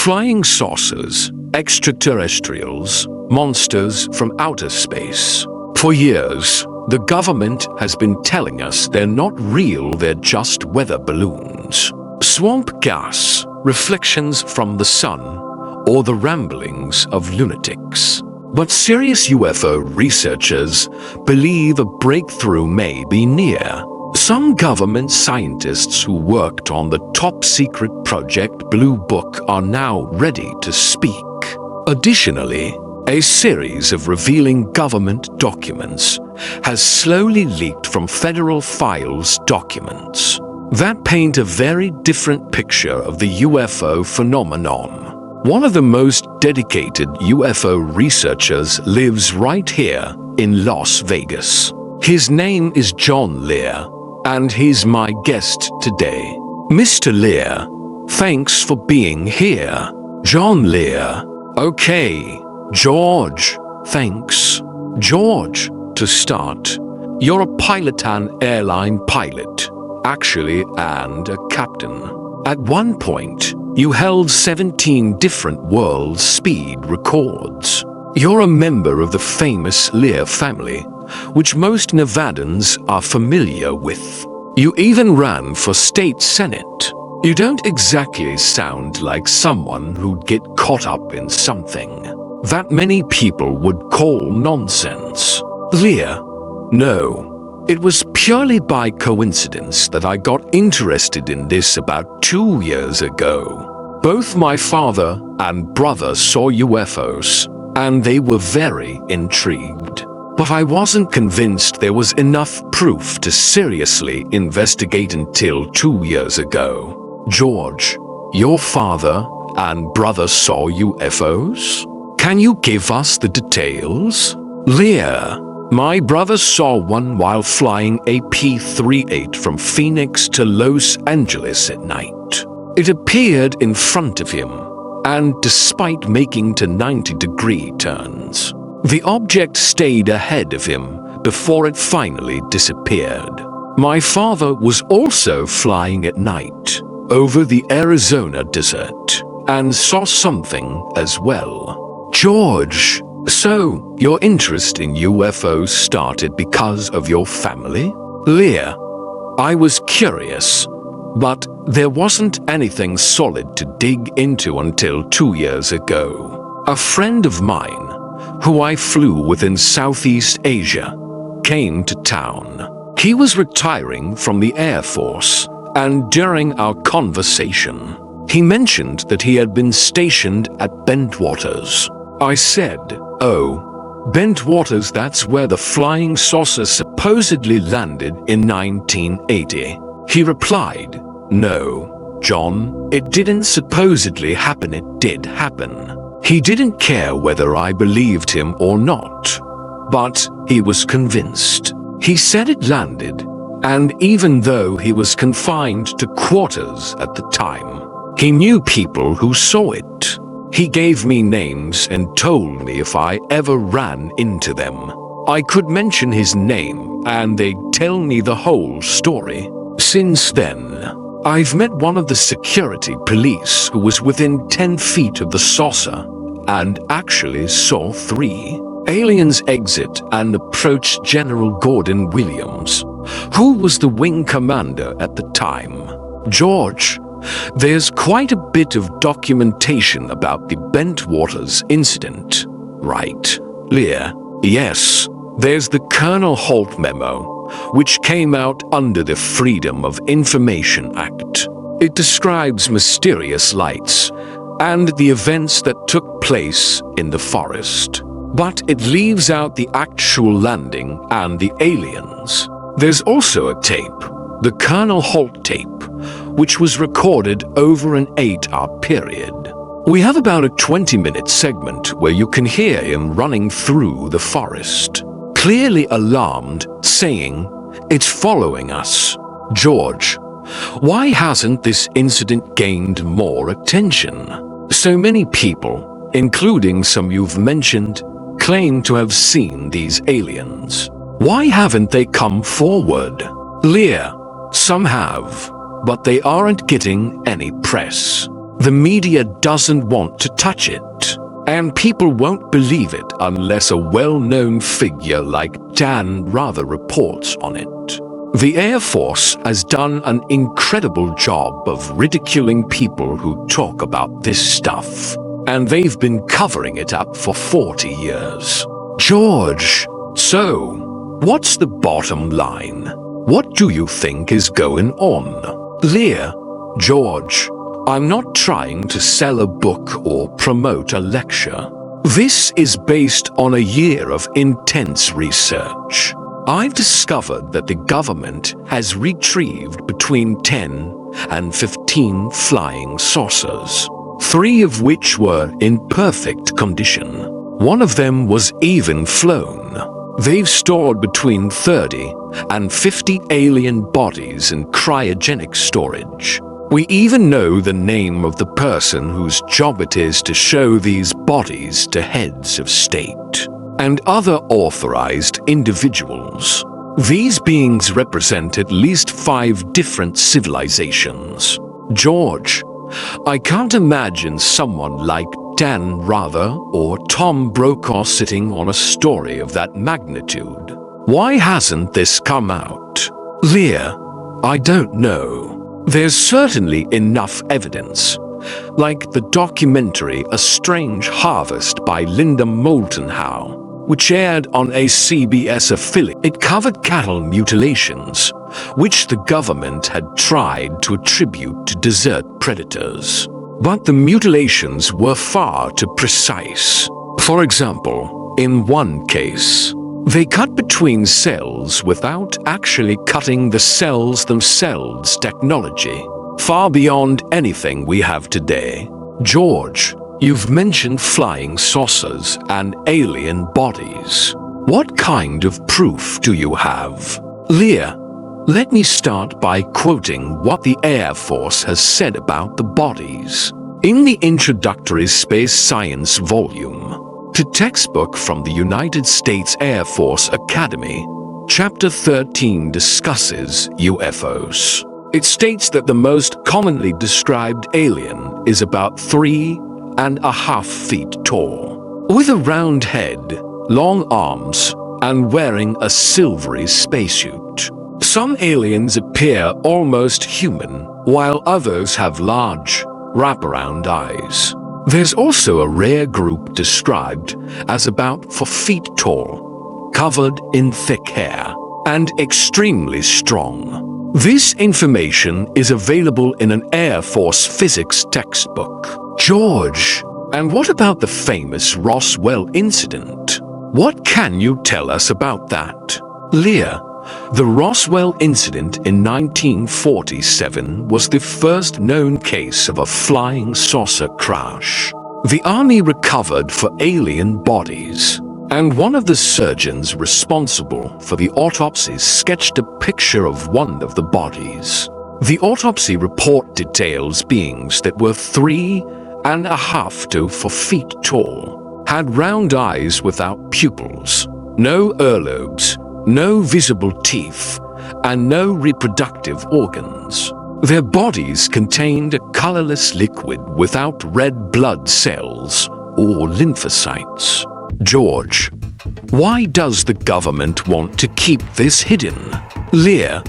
Flying saucers, extraterrestrials, monsters from outer space. For years, the government has been telling us they're not real, they're just weather balloons. Swamp gas, reflections from the sun, or the ramblings of lunatics. But serious UFO researchers believe a breakthrough may be near. Some government scientists who worked on the top-secret Project Blue Book are now ready to speak. Additionally, a series of revealing government documents has slowly leaked from federal files documents that paint a very different picture of the UFO phenomenon. One of the most dedicated UFO researchers lives right here in Las Vegas. His name is John Lear, and he's my guest today. Mr. Lear, thanks for being here. John Lear. Okay, George, thanks. George, to start, you're a pilot and airline pilot, actually, and a captain. At one point, you held 17 different world speed records. You're a member of the famous Lear family, which most Nevadans are familiar with. You even ran for state senate. You don't exactly sound like someone who'd get caught up in something that many people would call nonsense. Lear, no. It was purely by coincidence that I got interested in this about 2 years ago. Both my father and brother saw UFOs, and they were very intrigued. But I wasn't convinced there was enough proof to seriously investigate until 2 years ago. George, your father and brother saw UFOs? Can you give us the details? Lear, my brother saw one while flying a P-38 from Phoenix to Los Angeles at night. It appeared in front of him, and despite making to 90-degree turns, the object stayed ahead of him before it finally disappeared. My father was also flying at night over the Arizona desert and saw something as well. George, so your interest in UFOs started because of your family? Lear, I was curious, but there wasn't anything solid to dig into until 2 years ago. A friend of mine, who I flew with in Southeast Asia, came to town. He was retiring from the Air Force, and during our conversation, he mentioned that he had been stationed at Bentwaters. I said, "Oh, Bentwaters, that's where the flying saucer supposedly landed in 1980. He replied, "No, John, it didn't supposedly happen, it did happen." He didn't care whether I believed him or not, but he was convinced. He said it landed, and even though he was confined to quarters at the time, he knew people who saw it. He gave me names and told me if I ever ran into them, I could mention his name and they'd tell me the whole story. Since then, I've met one of the security police who was within 10 feet of the saucer and actually saw 3 aliens exit and approach General Gordon Williams, who was the wing commander at the time. George, there's quite a bit of documentation about the Bentwaters incident, right? Lear, yes. There's the Colonel Holt memo, which came out under the Freedom of Information Act. It describes mysterious lights and the events that took place in the forest, but it leaves out the actual landing and the aliens. There's also a tape, the Colonel Holt tape, which was recorded over an 8-hour period. We have about a 20-minute segment where you can hear him running through the forest, clearly alarmed, saying, "It's following us." George, why hasn't this incident gained more attention? So many people, including some you've mentioned, claim to have seen these aliens. Why haven't they come forward? Lear, some have, but they aren't getting any press. the media doesn't want to touch it. And people won't believe it unless a well-known figure like Dan Rather reports on it. The Air Force has done an incredible job of ridiculing people who talk about this stuff, and they've been covering it up for 40 years. George, so, what's the bottom line? What do you think is going on? Lear, George, I'm not trying to sell a book or promote a lecture. This is based on a year of intense research. I've discovered that the government has retrieved between 10 and 15 flying saucers, 3 of which were in perfect condition. One of them was even flown. They've stored between 30 and 50 alien bodies in cryogenic storage. We even know the name of the person whose job it is to show these bodies to heads of state and other authorized individuals. These beings represent at least 5 different civilizations. George, I can't imagine someone like Dan Rather or Tom Brokaw sitting on a story of that magnitude. Why hasn't this come out? Lear, I don't know. There's certainly enough evidence, like the documentary A Strange Harvest by Linda Moulton Howe, which aired on a CBS affiliate. It covered cattle mutilations, which the government had tried to attribute to desert predators. But the mutilations were far too precise. For example, in one case, they cut between cells without actually cutting the cells themselves. Technology far beyond anything we have today. George, you've mentioned flying saucers and alien bodies. What kind of proof do you have? Lear, let me start by quoting what the Air Force has said about the bodies. In the introductory space science volume to textbook from the United States Air Force Academy, Chapter 13 discusses UFOs. It states that the most commonly described alien is about 3.5 feet tall, with a round head, long arms, and wearing a silvery spacesuit. Some aliens appear almost human, while others have large, wraparound eyes. There's also a rare group described as about 4 feet tall, covered in thick hair, and extremely strong. This information is available in an Air Force physics textbook. George, and what about the famous Roswell incident? What can you tell us about that? Lear, the Roswell incident in 1947 was the first known case of a flying saucer crash. The Army recovered 4 alien bodies, and one of the surgeons responsible for the autopsy sketched a picture of one of the bodies. The autopsy report details beings that were 3.5 to 4 feet tall, had round eyes without pupils, no earlobes, no visible teeth, and no reproductive organs. Their bodies contained a colorless liquid without red blood cells or lymphocytes. George, why does the government want to keep this hidden? Lear,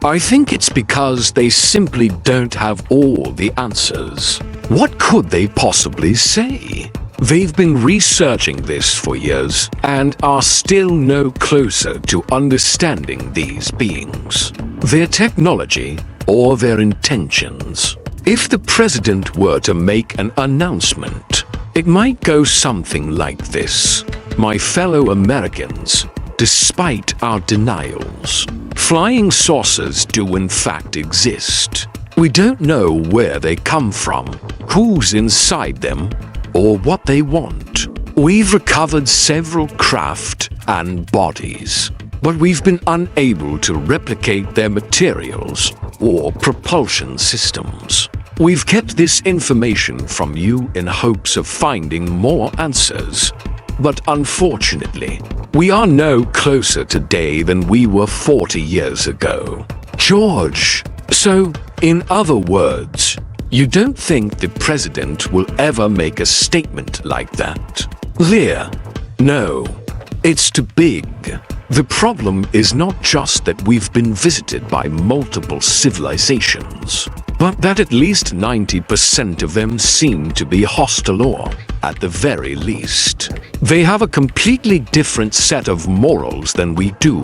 I think it's because they simply don't have all the answers. What could they possibly say? They've been researching this for years and are still no closer to understanding these beings, their technology, or their intentions. If the president were to make an announcement, it might go something like this. My fellow Americans, despite our denials, flying saucers do in fact exist. We don't know where they come from, who's inside them, or what they want. We've recovered several craft and bodies, but we've been unable to replicate their materials or propulsion systems. We've kept this information from you in hopes of finding more answers, but unfortunately, we are no closer today than we were 40 years ago. George, so, in other words, You don't think the president will ever make a statement like that? Lear, no. It's too big. The problem is not just that we've been visited by multiple civilizations, but that at least 90% of them seem to be hostile or, at the very least, they have a completely different set of morals than we do.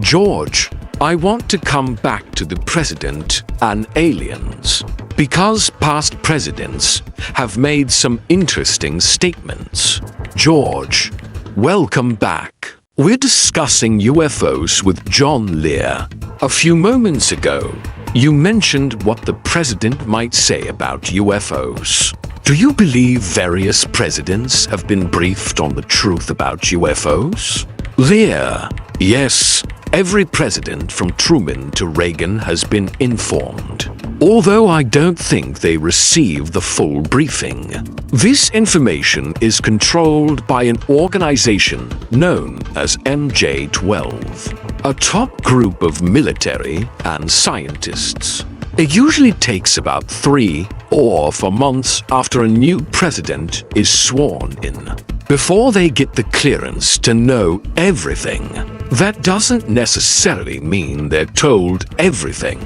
George, I want to come back to the president and aliens, because past presidents have made some interesting statements. George, welcome back. We're discussing UFOs with John Lear. A few moments ago, you mentioned what the president might say about UFOs. Do you believe various presidents have been briefed on the truth about UFOs? Lear, yes. Every president from Truman to Reagan has been informed, although I don't think they received the full briefing. This information is controlled by an organization known as MJ-12, a top group of military and scientists. It usually takes about 3 or 4 months after a new president is sworn in before they get the clearance to know everything. That doesn't necessarily mean they're told everything,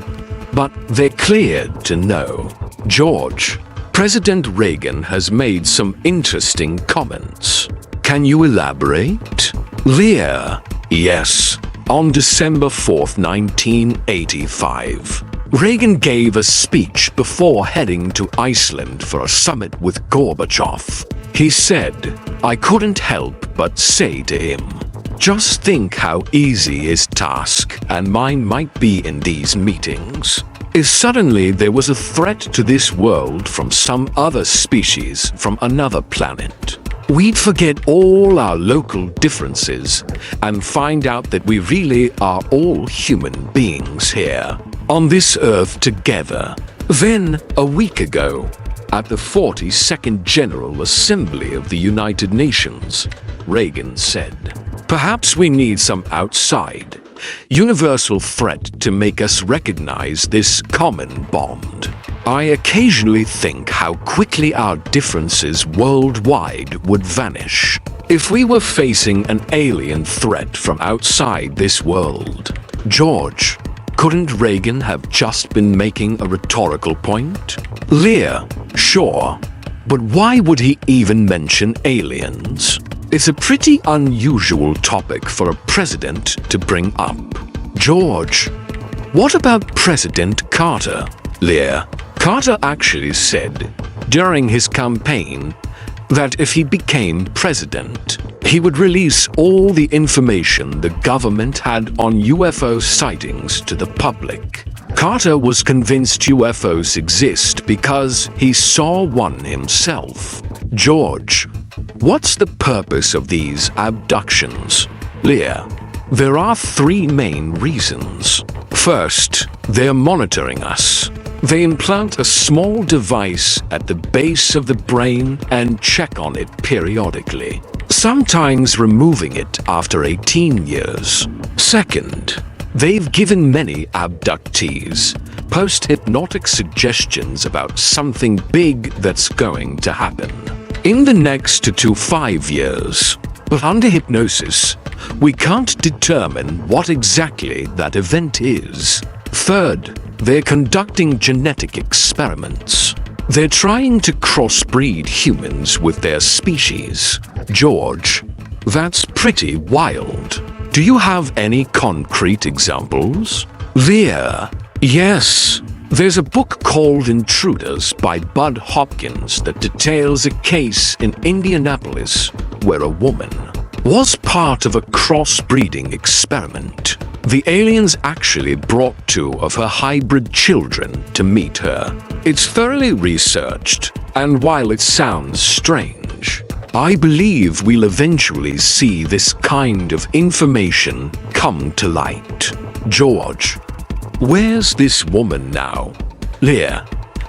but they're cleared to know. George, President Reagan has made some interesting comments. Can you elaborate? Lear, yes. On December 4th, 1985, Reagan gave a speech before heading to Iceland for a summit with Gorbachev. He said, I couldn't help but say to him, just think how easy his task and mine might be in these meetings. If suddenly there was a threat to this world from some other species from another planet, we'd forget all our local differences and find out that we really are all human beings here on this earth together. Then, a week ago, at the 42nd General Assembly of the United Nations, Reagan said, perhaps we need some outside, universal threat to make us recognize this common bond. I occasionally think how quickly our differences worldwide would vanish if we were facing an alien threat from outside this world. George, couldn't Reagan have just been making a rhetorical point? Lear, sure. But why would he even mention aliens? It's a pretty unusual topic for a president to bring up. George, what about President Carter? Lear, Carter actually said during his campaign that if he became president, he would release all the information the government had on UFO sightings to the public. Carter was convinced UFOs exist because he saw one himself. George, what's the purpose of these abductions? Lear, there are 3 main reasons. First, they're monitoring us. They implant a small device at the base of the brain and check on it periodically, sometimes removing it after 18 years. Second, they've given many abductees post-hypnotic suggestions about something big that's going to happen in the next 2 to 5 years. But under hypnosis, we can't determine what exactly that event is. Third, they're conducting genetic experiments. They're trying to crossbreed humans with their species. George, that's pretty wild. Do you have any concrete examples? Lear, yes. There's a book called Intruders by Bud Hopkins that details a case in Indianapolis where a woman was part of a crossbreeding experiment. The aliens actually brought 2 of her hybrid children to meet her. It's thoroughly researched, and while it sounds strange, I believe we'll eventually see this kind of information come to light. George, where's this woman now? Lear,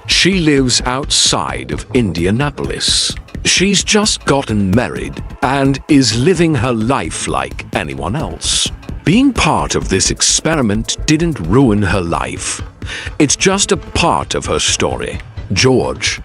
she lives outside of Indianapolis. She's just gotten married and is living her life like anyone else. Being part of this experiment didn't ruin her life. It's just a part of her story. George,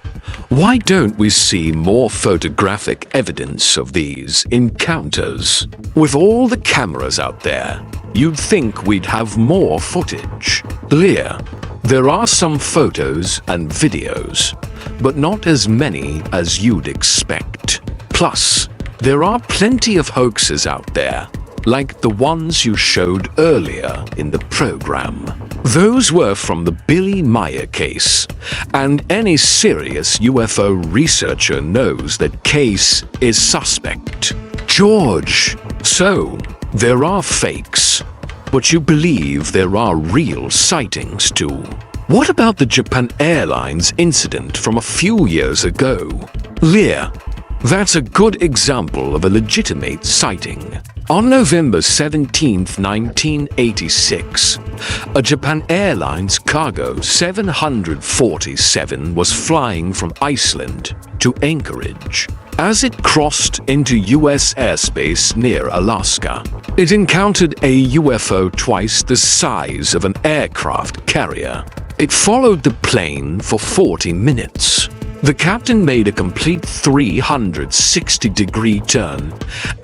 why don't we see more photographic evidence of these encounters? With all the cameras out there, you'd think we'd have more footage. Lear, there are some photos and videos, but not as many as you'd expect. Plus, there are plenty of hoaxes out there, like the ones you showed earlier in the program. Those were from the Billy Meyer case, and any serious UFO researcher knows that case is suspect. George, so there are fakes, but you believe there are real sightings too. What about the Japan Airlines incident from a few years ago? Lear, that's a good example of a legitimate sighting. On November 17, 1986, a Japan Airlines cargo 747 was flying from Iceland to Anchorage. As it crossed into U.S. airspace near Alaska, it encountered a UFO twice the size of an aircraft carrier. It followed the plane for 40 minutes. The captain made a complete 360-degree turn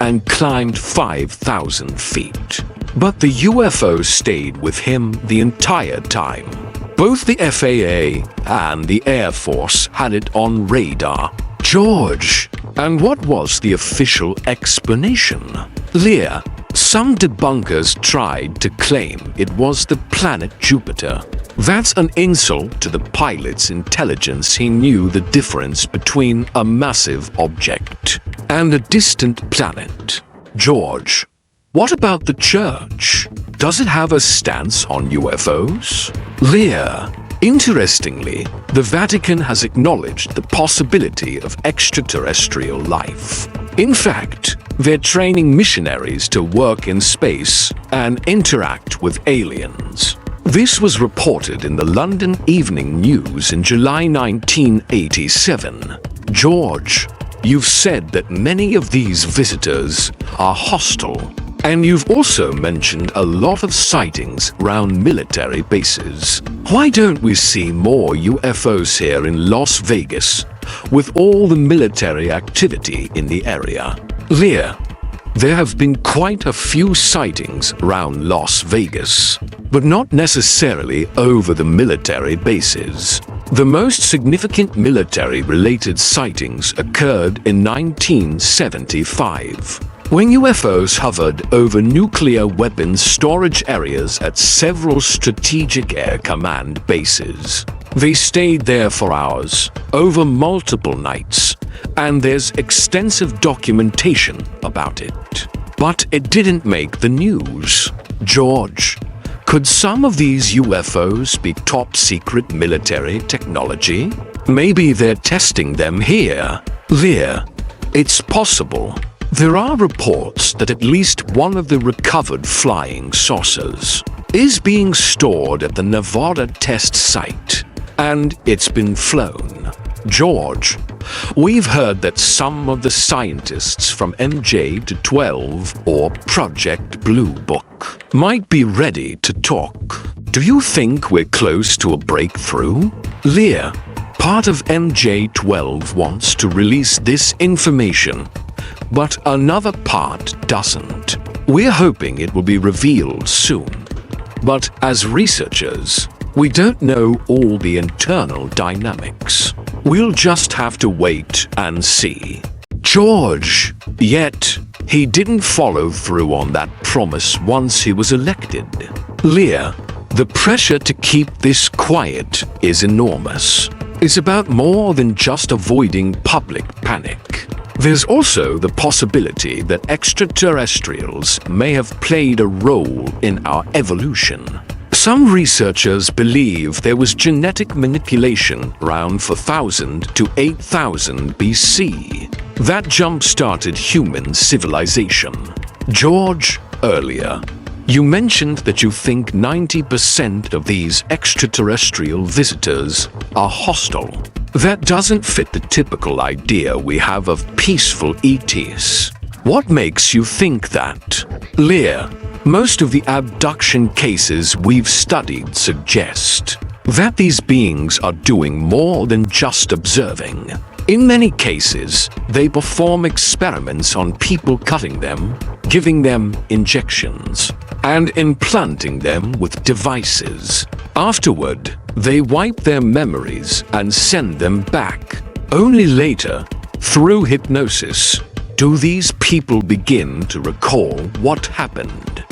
and climbed 5,000 feet. But the UFO stayed with him the entire time. Both the FAA and the Air Force had it on radar. George, and what was the official explanation? Lear, some debunkers tried to claim it was the planet Jupiter. That's an insult to the pilot's intelligence. He knew the difference between a massive object and a distant planet. George, what about the church? Does it have a stance on UFOs? Lear, interestingly, the Vatican has acknowledged the possibility of extraterrestrial life. In fact, they're training missionaries to work in space and interact with aliens. This was reported in the London Evening News in July 1987. George, you've said that many of these visitors are hostile, and you've also mentioned a lot of sightings around military bases. Why don't we see more UFOs here in Las Vegas, with all the military activity in the area? Lear, there have been quite a few sightings around Las Vegas, but not necessarily over the military bases. The most significant military-related sightings occurred in 1975, when UFOs hovered over nuclear weapons storage areas at several Strategic Air Command bases. They stayed there for hours, over multiple nights, and there's extensive documentation about it. But it didn't make the news. George, could some of these UFOs be top-secret military technology? Maybe they're testing them here. Lear, it's possible. There are reports that at least one of the recovered flying saucers is being stored at the Nevada test site, and it's been flown. George, we've heard that some of the scientists from MJ-12 or Project Blue Book might be ready to talk. Do you think we're close to a breakthrough? Lear, part of MJ-12 wants to release this information, but another part doesn't. We're hoping it will be revealed soon. But as researchers, we don't know all the internal dynamics. We'll just have to wait and see. George, yet he didn't follow through on that promise once he was elected. Lear, the pressure to keep this quiet is enormous. It's about more than just avoiding public panic. There's also the possibility that extraterrestrials may have played a role in our evolution. Some researchers believe there was genetic manipulation around 4000 to 8000 BC that jump-started human civilization. George, earlier, you mentioned that you think 90% of these extraterrestrial visitors are hostile. That doesn't fit the typical idea we have of peaceful ETs. What makes you think that? Lear, most of the abduction cases we've studied suggest that these beings are doing more than just observing. In many cases, they perform experiments on people, cutting them, giving them injections, and implanting them with devices. Afterward, they wipe their memories and send them back. Only later, through hypnosis, do these people begin to recall what happened.